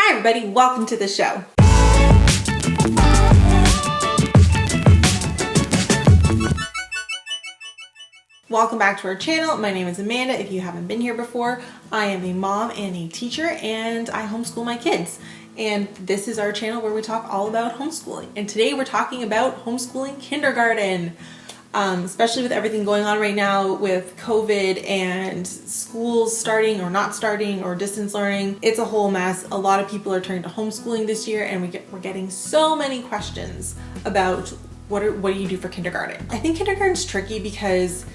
Hi everybody, welcome to the show. Welcome back to our channel. My name is Amanda. If you haven't been here before, I am a mom and a teacher and I homeschool my kids. And this is our channel where we talk all about homeschooling. And today we're talking about homeschooling kindergarten. Especially with everything going on right now with COVID and schools starting or not starting or distance learning. It's a whole mess. A lot of people are turning to homeschooling this year and we're getting so many questions about what do you do for kindergarten. I think kindergarten's tricky because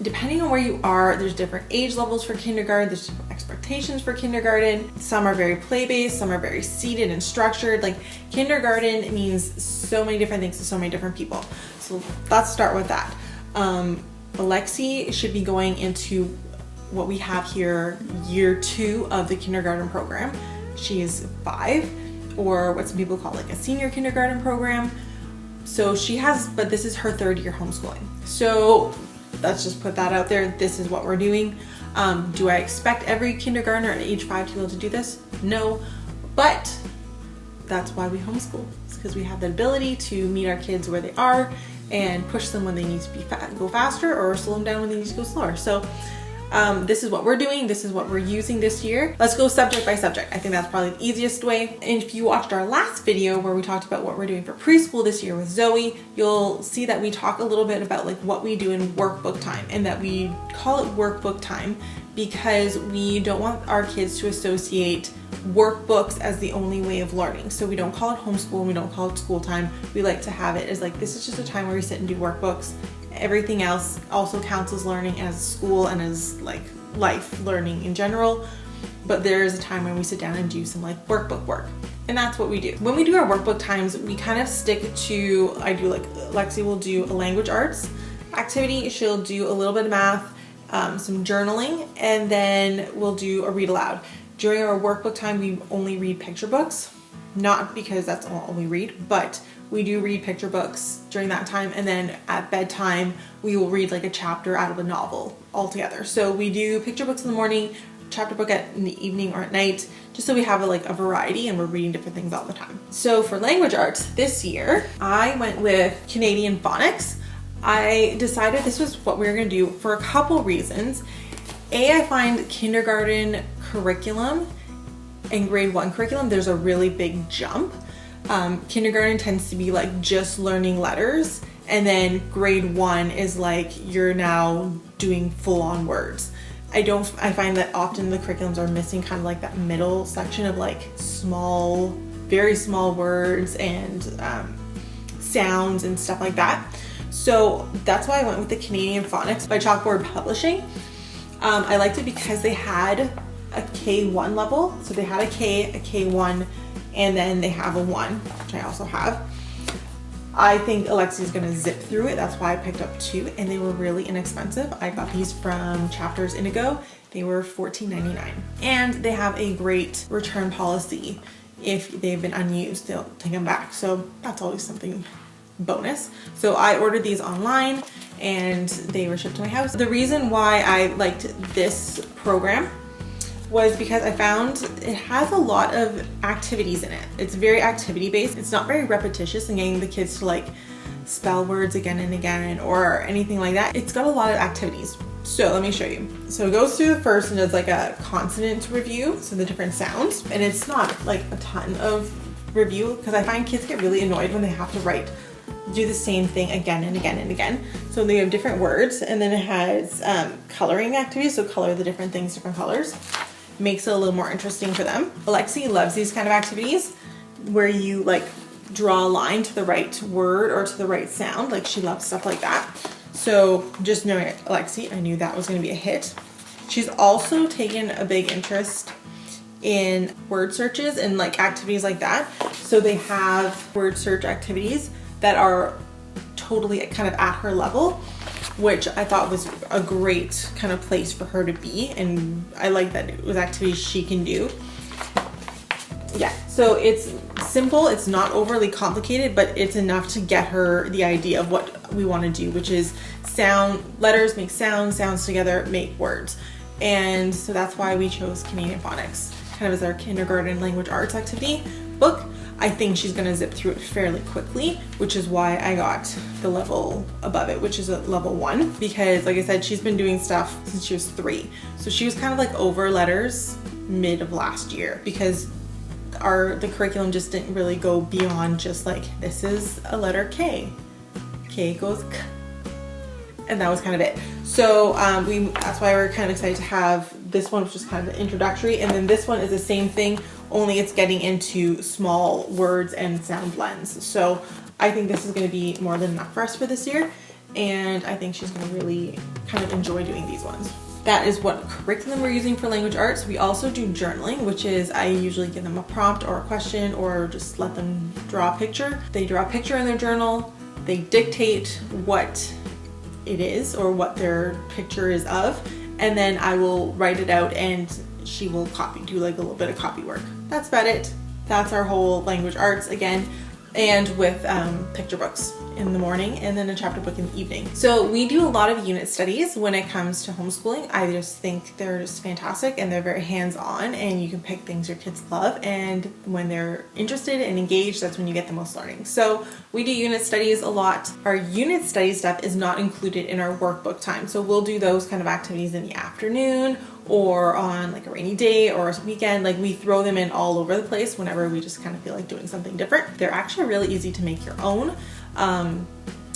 depending on where you are, there's different age levels for kindergarten, there's different expectations for kindergarten. Some are very play-based, some are very seated and structured. Like kindergarten means so many different things to so many different people. So let's start with that. Alexi should be going into what we have here, year 2 of the kindergarten program. She is 5, or what some people call like a senior kindergarten program. So she has, but this is her 3rd year homeschooling. So let's just put that out there. This is what we're doing. Do I expect every kindergartner at age 5 to be able to do this? No, but that's why we homeschool. It's because we have the ability to meet our kids where they are and push them when they need to go faster or slow them down when they need to go slower. So this is what we're doing. This is what we're using this year. Let's go subject by subject. I think that's probably the easiest way. And if you watched our last video where we talked about what we're doing for preschool this year with Zoe, you'll see that we talk a little bit about like what we do in workbook time, and that we call it workbook time because we don't want our kids to associate workbooks as the only way of learning. So we don't call it homeschool and we don't call it school time. We like to have it as like, this is just a time where we sit and do workbooks. Everything else also counts as learning, as school and as like life learning in general. But there is a time when we sit down and do some like workbook work. And that's what we do. When we do our workbook times, we kind of stick to, Lexi will do a language arts activity. She'll do a little bit of math, some journaling, and then we'll do a read aloud. During our workbook time, we only read picture books, not because that's all we read, but we do read picture books during that time. And then at bedtime, we will read like a chapter out of a novel altogether. So we do picture books in the morning, chapter book in the evening or at night, just so we have a variety and we're reading different things all the time. So for language arts this year, I went with Canadian phonics. I decided this was what we were gonna do for a couple reasons. I find kindergarten curriculum and grade 1 curriculum, there's a really big jump. Kindergarten tends to be like just learning letters, and then grade 1 is like you're now doing full-on words. I find that often the curriculums are missing kind of like that middle section of like small, very small words and sounds and stuff like that. So that's why I went with the Canadian Phonics by Chalkboard Publishing. I liked it because they had a K1 level. So they had a K, a K1, and then they have a 1, which I also have. I think Alexi's gonna zip through it. That's why I picked up 2, and they were really inexpensive. I got these from Chapters Indigo. They were $14.99. And they have a great return policy. If they've been unused, they'll take them back. So that's always something bonus. So I ordered these online and they were shipped to my house. The reason why I liked this program was because I found it has a lot of activities in it. It's very activity based. It's not very repetitious and getting the kids to like spell words again and again or anything like that. It's got a lot of activities. So let me show you. So it goes through the first and does like a consonant review, so the different sounds. And it's not like a ton of review because I find kids get really annoyed when they have to do the same thing again and again and again. So they have different words, and then it has coloring activities, so color the different things different colors. Makes it a little more interesting for them. Alexi loves these kind of activities where you like draw a line to the right word or to the right sound. Like she loves stuff like that. So just knowing Alexi, I knew that was going to be a hit. She's also taken a big interest in word searches and like activities like that. So they have word search activities that are totally kind of at her level, which I thought was a great kind of place for her to be. And I like that it was activities she can do. Yeah, so it's simple, it's not overly complicated, but it's enough to get her the idea of what we want to do, which is letters make sounds, sounds together make words. And so that's why we chose Canadian Phonics. kind of as our kindergarten language arts activity book. I think she's gonna zip through it fairly quickly, which is why I got the level above it, which is a level 1, because like I said, she's been doing stuff since she was 3. So she was kind of like over letters mid of last year, because the curriculum just didn't really go beyond just like, this is a letter K. K goes K. And that was kind of it. So that's why we're kind of excited to have this one, which is kind of introductory. And then this one is the same thing, only it's getting into small words and sound blends. So I think this is going to be more than enough for us for this year. And I think she's going to really kind of enjoy doing these ones. That is what curriculum we're using for language arts. We also do journaling, which is I usually give them a prompt or a question or just let them draw a picture. They draw a picture in their journal. They dictate what it is or what their picture is of, and then I will write it out and she will do like a little bit of copy work. That's about it. That's our whole language arts again, and with picture books in the morning and then a chapter book in the evening. So we do a lot of unit studies when it comes to homeschooling. I just think they're just fantastic and they're very hands-on, and you can pick things your kids love, and when they're interested and engaged, that's when you get the most learning. So we do unit studies a lot. Our unit study stuff is not included in our workbook time. So we'll do those kind of activities in the afternoon or on like a rainy day or a weekend. Like we throw them in all over the place whenever we just kind of feel like doing something different. They're actually really easy to make your own.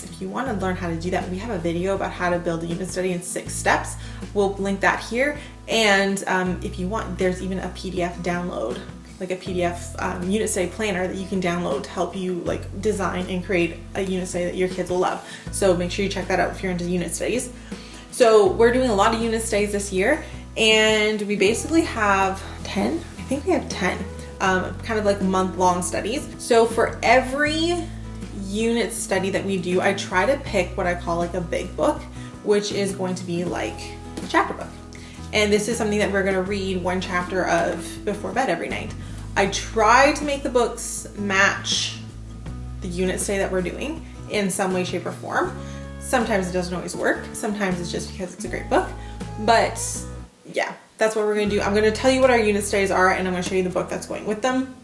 If you want to learn how to do that, we have a video about how to build a unit study in 6 steps. We'll link that here. And if you want, there's even a PDF download, like a PDF unit study planner that you can download to help you like design and create a unit study that your kids will love. So make sure you check that out if you're into unit studies. So we're doing a lot of unit studies this year, and we basically have 10, I think we have 10, kind of like month-long studies. So for every unit study that we do, I try to pick what I call like a big book, which is going to be like a chapter book. And this is something that we're going to read 1 chapter of before bed every night. I try to make the books match the unit study that we're doing in some way, shape, or form. Sometimes it doesn't always work. Sometimes it's just because it's a great book. But yeah, that's what we're going to do. I'm going to tell you what our unit studies are, and I'm going to show you the book that's going with them.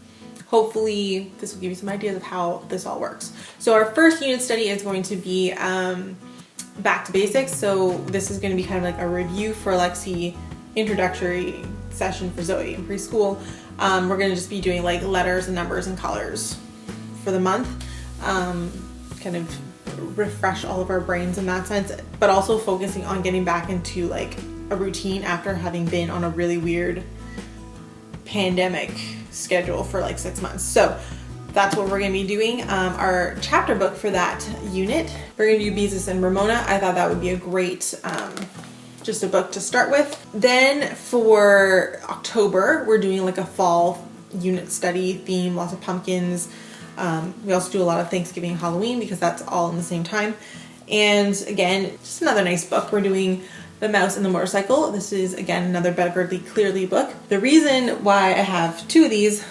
Hopefully this will give you some ideas of how this all works. So our first unit study is going to be back to basics. So this is going to be kind of like a review for Lexi, introductory session for Zoe in preschool. We're going to just be doing like letters and numbers and colors for the month, kind of refresh all of our brains in that sense, but also focusing on getting back into like a routine after having been on a really weird pandemic schedule for like 6 months. So that's what we're going to be doing. Our chapter book for that unit, we're going to do Beezus and Ramona. I thought that would be a great just a book to start with. Then for October, we're doing like a fall unit study theme, lots of pumpkins. We also do a lot of Thanksgiving and Halloween because that's all in the same time. And again, just another nice book. We're doing The Mouse and the Motorcycle. This is again another Beverly Clearly book. The reason why I have 2 of these,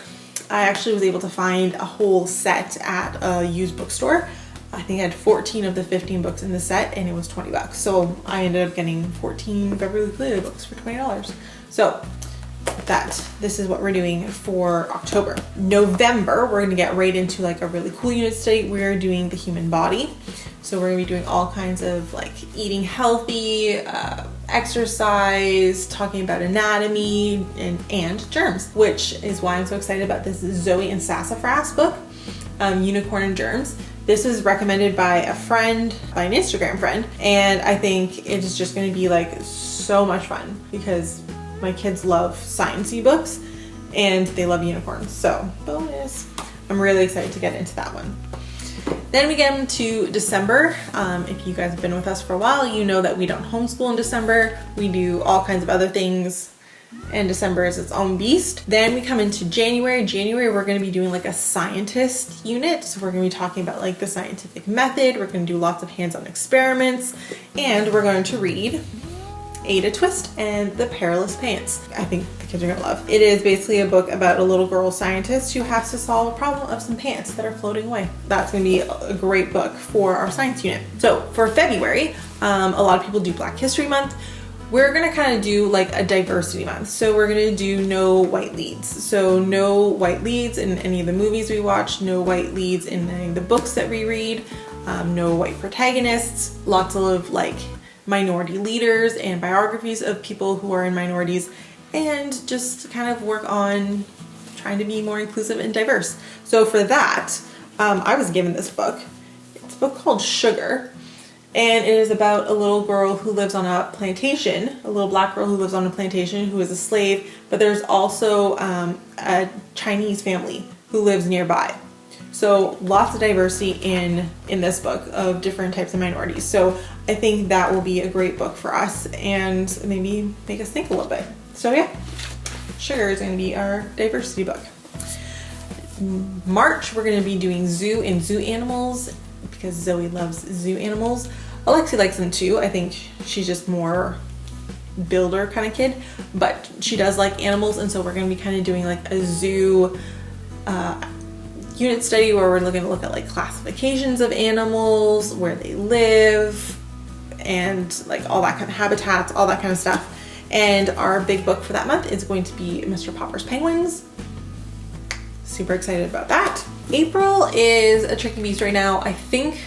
I actually was able to find a whole set at a used bookstore. I think I had 14 of the 15 books in the set, and it was $20. So I ended up getting 14 Beverly Clearly books for $20. So this is what we're doing for October. November, we're gonna get right into like a really cool unit study. We're doing the human body. So we're gonna be doing all kinds of like eating healthy, exercise, talking about anatomy and germs, which is why I'm so excited about this Zoe and Sassafras book, Unicorn and Germs. This is recommended by a friend, by an Instagram friend, and I think it is just gonna be like so much fun because my kids love sciencey books and they love unicorns. So bonus. I'm really excited to get into that one. Then we get into December. If you guys have been with us for a while, you know that we don't homeschool in December. We do all kinds of other things, and December is its own beast. Then we come into January. January, we're going to be doing like a scientist unit. So we're going to be talking about like the scientific method. We're going to do lots of hands-on experiments, and we're going to read Ada Twist and the Perilous Pants. I think the kids are gonna love. It is basically a book about a little girl scientist who has to solve a problem of some pants that are floating away. That's gonna be a great book for our science unit. So for February, a lot of people do Black History Month. we're gonna kind of do like a diversity month. So we're gonna do no white leads. So no white leads in any of the movies we watch, no white leads in any of the books that we read, no white protagonists, lots of like minority leaders and biographies of people who are in minorities, and just kind of work on trying to be more inclusive and diverse. So for that, I was given this book. It's a book called Sugar, and it is about a little girl who lives on a plantation, a little black girl who lives on a plantation who is a slave, but there's also a Chinese family who lives nearby. So lots of diversity in this book of different types of minorities. So I think that will be a great book for us and maybe make us think a little bit. So yeah, Sugar is going to be our diversity book. March, we're going to be doing zoo and zoo animals because Zoe loves zoo animals. Alexi likes them too. I think she's just more builder kind of kid, but she does like animals, and so we're going to be kind of doing like a zoo unit study where we're going to look at like classifications of animals, where they live, and like all that kind of habitats, all that kind of stuff. And our big book for that month is going to be Mr. Popper's Penguins. Super excited about that. April is a tricky beast right now. I think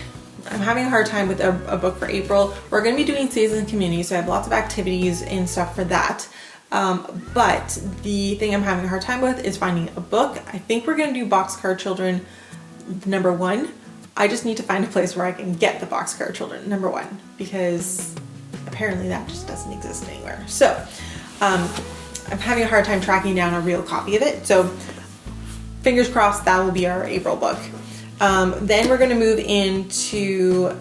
I'm having a hard time with a book for April. We're going to be doing Season Community, so I have lots of activities and stuff for that. But the thing I'm having a hard time with is finding a book. I think we're going to do Boxcar Children #1. I just need to find a place where I can get the Boxcar Children #1, because apparently that just doesn't exist anywhere. So I'm having a hard time tracking down a real copy of it. So fingers crossed that will be our April book. Then we're going to move into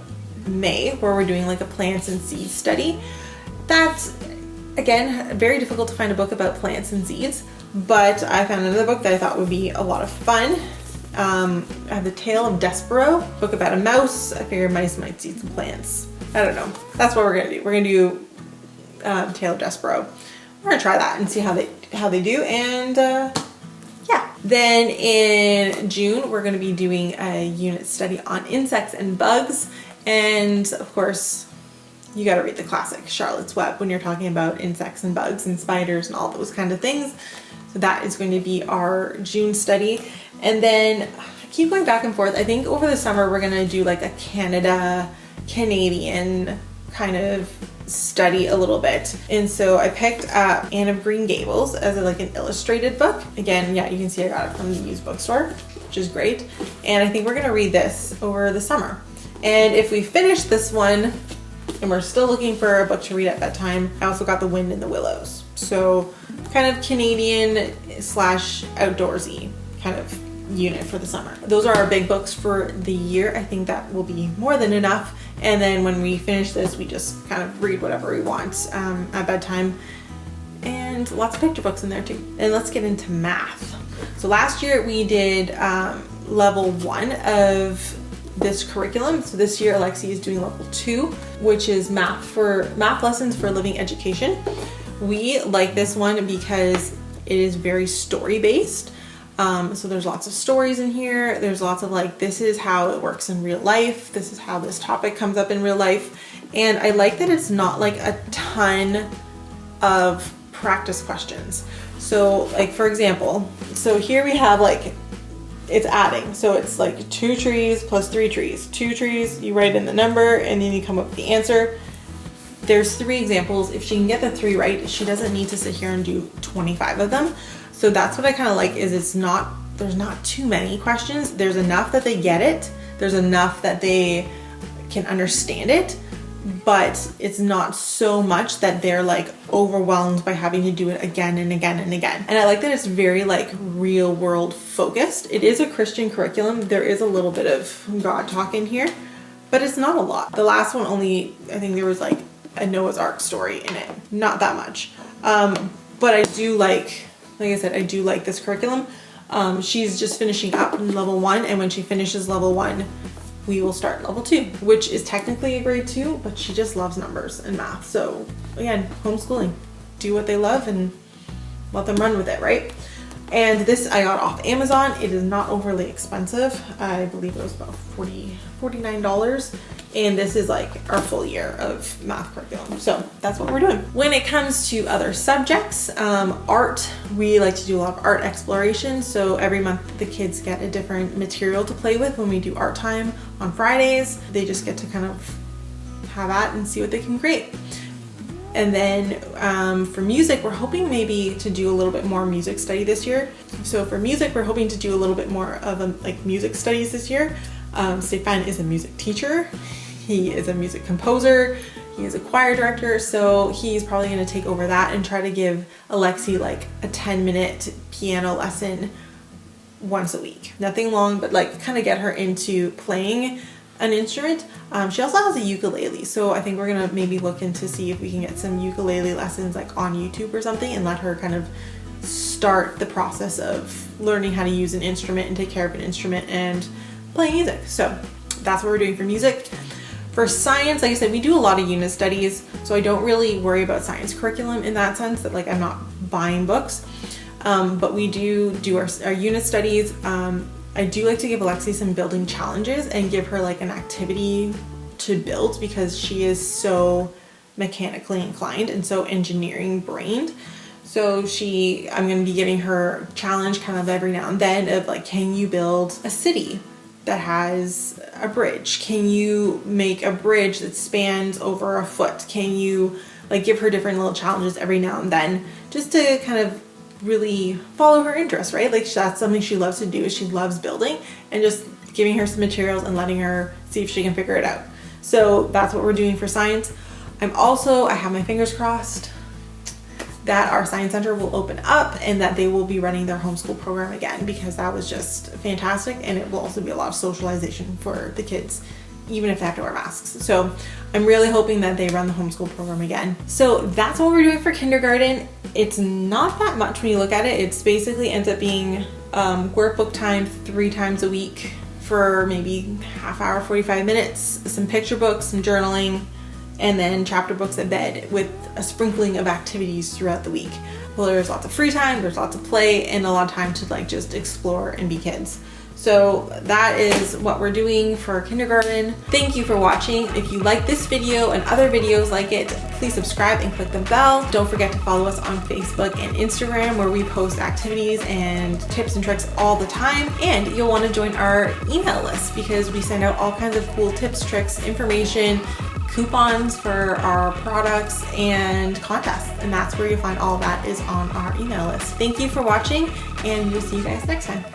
May, where we're doing like a plants and seeds study. That's, again, very difficult to find a book about plants and seeds, but I found another book that I thought would be a lot of fun. I have The Tale of Despero, book about a mouse. I figured mice might see some plants. I don't know. That's what we're going to do. We're going to do Tale of Despero. We're going to try that and see how they do, and yeah. Then in June, we're going to be doing a unit study on insects and bugs. And of course, you got to read the classic Charlotte's Web when you're talking about insects and bugs and spiders and all those kind of things. So that is going to be our June study. And then I keep going back and forth. I think over the summer, we're going to do like a Canadian kind of study a little bit. And so I picked up Anne of Green Gables as like an illustrated book. Again, yeah, you can see I got it from the used bookstore, which is great. And I think we're gonna read this over the summer. And if we finish this one and we're still looking for a book to read at that time, I also got The Wind in the Willows. So kind of Canadian / outdoorsy kind of unit for the summer. Those are our big books for the year. I think that will be more than enough. And then when we finish this, we just kind of read whatever we want at bedtime, and lots of picture books in there too. And let's get into math. So last year we did level 1 of this curriculum. So this year Alexi is doing level 2, which is math lessons for living education. We like this one because it is very story based. So there's lots of stories in here. There's lots of like, this is how it works in real life. This is how this topic comes up in real life. And I like that it's not like a ton of practice questions. So like, for example, so here we have like, it's adding. So it's like 2 trees plus 3 trees. 2 trees, you write in the number and then you come up with the answer. There's 3 examples. If she can get the 3 right, she doesn't need to sit here and do 25 of them. So that's what I kind of like, is there's not too many questions. There's enough that they get it. There's enough that they can understand it, but it's not so much that they're like overwhelmed by having to do it again and again and again. And I like that it's very like real world focused. It is a Christian curriculum. There is a little bit of God talk in here, but it's not a lot. The last one only, I think there was like a Noah's Ark story in it. Not that much. But I do like I said, I do like this curriculum. She's just finishing up in level 1, and when she finishes level 1, we will start level 2, which is technically a grade 2, but she just loves numbers and math. So again, homeschooling, do what they love and let them run with it, right? And this I got off Amazon. It is not overly expensive. I believe it was about $49. And this is like our full year of math curriculum. So that's what we're doing. When it comes to other subjects, art, we like to do a lot of art exploration. So every month the kids get a different material to play with when we do art time on Fridays. They just get to kind of have at and see what they can create. And then for music, we're hoping maybe to do a little bit more music study this year. So for music, we're hoping to do a little bit more of like music studies this year. Stefan is a music teacher. He is a music composer. He is a choir director. So he's probably going to take over that and try to give Alexi like a 10-minute piano lesson once a week. Nothing long, but like kind of get her into playing an instrument. She also has a ukulele, so I think we're gonna maybe look into see if we can get some ukulele lessons like on YouTube or something and let her kind of start the process of learning how to use an instrument and take care of an instrument and play music. So that's what we're doing for music. For science, like I said, we do a lot of unit studies, so I don't really worry about science curriculum in that sense that like I'm not buying books, but we do our unit studies. I do like to give Alexi some building challenges and give her like an activity to build because she is so mechanically inclined and so engineering brained. So I'm going to be giving her challenge kind of every now and then of like, can you build a city that has a bridge? Can you make a bridge that spans over a foot? Can you like give her different little challenges every now and then just to kind of really follow her interest, right? Like that's something she loves to do, is she loves building, and just giving her some materials and letting her see if she can figure it out. So that's what we're doing for science. I have my fingers crossed that our science center will open up and that they will be running their homeschool program again, because that was just fantastic, and it will also be a lot of socialization for the kids even if they have to wear masks. So I'm really hoping that they run the homeschool program again. So that's what we're doing for kindergarten. It's not that much when you look at it. It's basically ends up being workbook time 3 times a week for maybe half hour, 45 minutes, some picture books, some journaling, and then chapter books at bed with a sprinkling of activities throughout the week. Well, there's lots of free time, there's lots of play, and a lot of time to like just explore and be kids. So that is what we're doing for kindergarten. Thank you for watching. If you like this video and other videos like it, please subscribe and click the bell. Don't forget to follow us on Facebook and Instagram, where we post activities and tips and tricks all the time. And you'll want to join our email list because we send out all kinds of cool tips, tricks, information, coupons for our products, and contests. And that's where you'll find all of that is on our email list. Thank you for watching, and we'll see you guys next time.